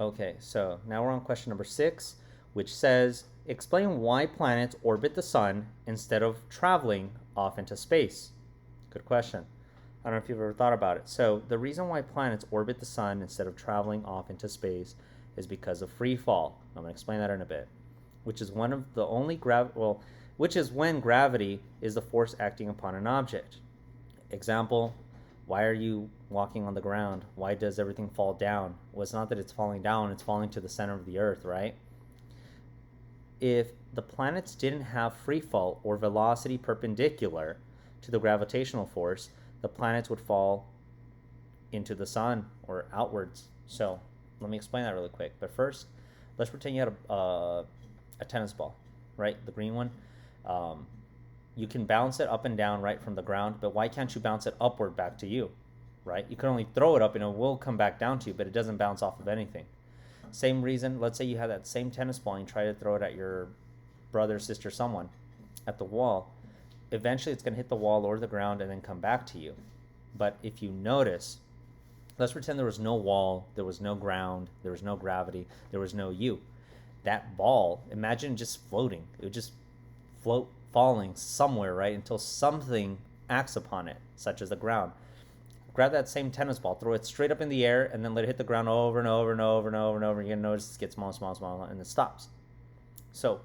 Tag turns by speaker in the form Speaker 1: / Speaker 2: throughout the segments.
Speaker 1: Okay, so now we're on question number 6, which says, explain why planets orbit the sun instead of traveling off into space. Good question. I don't know if you've ever thought about it. So, the reason why planets orbit the sun instead of traveling off into space is because of free fall. I'm going to explain that in a bit. Which is one of the only which is when gravity is the force acting upon an object. Example, why are you walking on the ground? Why does everything fall down? Well, it's not that it's falling down, it's falling to the center of the earth, right? If the planets didn't have free fall or velocity perpendicular to the gravitational force, the planets would fall into the sun or outwards. So let me explain that really quick. But first, let's pretend you had a tennis ball, right? The green one. Um, you can bounce it up and down right from the ground, but why can't you bounce it upward back to you, right? You can only throw it up and it will come back down to you, but it doesn't bounce off of anything. Same reason, let's say you have that same tennis ball and you try to throw it at your brother, sister, someone at the wall. Eventually it's going to hit the wall or the ground and then come back to you. But if you notice, let's pretend there was no wall, there was no ground, there was no gravity, there was no you. That ball, imagine just floating. It would just float, falling somewhere, right, until something acts upon it, such as the ground. Grab that same tennis ball, throw it straight up in the air, and then let it hit the ground over and over and over and over and over. You're gonna notice it gets smaller, smaller, smaller, and it stops. So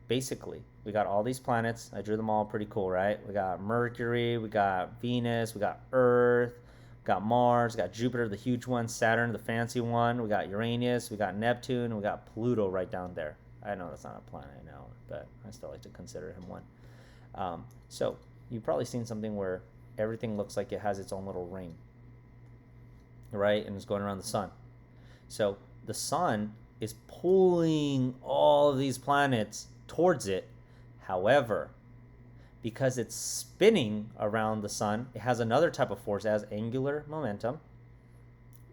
Speaker 1: basically, we got all these planets. I drew them all pretty cool, right? We got Mercury, we got Venus, we got Earth, we got Mars, we got Jupiter, the huge one, Saturn, the fancy one, we got Uranus, we got Neptune, and we got Pluto right down there. I know that's not a planet, I know, but I still like to consider him one. So you've probably seen something where everything looks like it has its own little ring, right? And it's going around the sun. So the sun is pulling all of these planets towards it. However, because it's spinning around the sun, it has another type of force. It has angular momentum.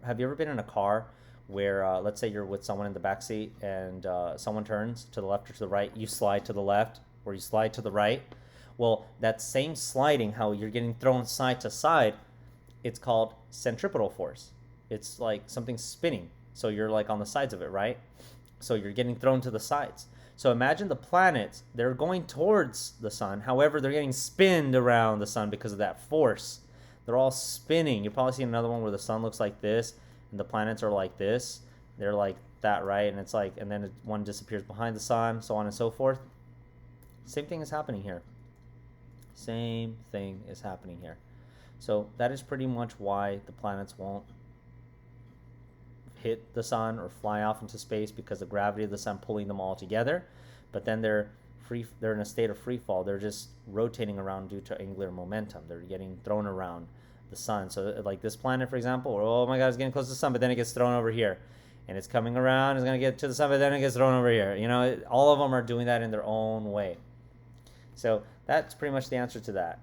Speaker 1: Have you ever been in a car where, let's say you're with someone in the back seat and someone turns to the left or to the right, you slide to the left or you slide to the right? Well, that same sliding, how you're getting thrown side to side, it's called centripetal force. It's like something spinning. So you're like on the sides of it, right? So you're getting thrown to the sides. So imagine the planets, they're going towards the sun. However, they're getting spinned around the sun because of that force. They're all spinning. You'll probably see another one where the sun looks like this and the planets are like this. They're like that, right? And it's like, and then one disappears behind the sun, so on and so forth. Same thing is happening here. Same thing is happening here. So that is pretty much why the planets won't hit the sun or fly off into space, because the gravity of the sun pulling them all together. But then they're in a state of free fall. They're just rotating around due to angular momentum. They're getting thrown around the sun. So like this planet, for example, oh my god, it's getting close to the sun, but then it gets thrown over here. And it's coming around, it's going to get to the sun, but then it gets thrown over here. All of them are doing that in their own way. So that's pretty much the answer to that.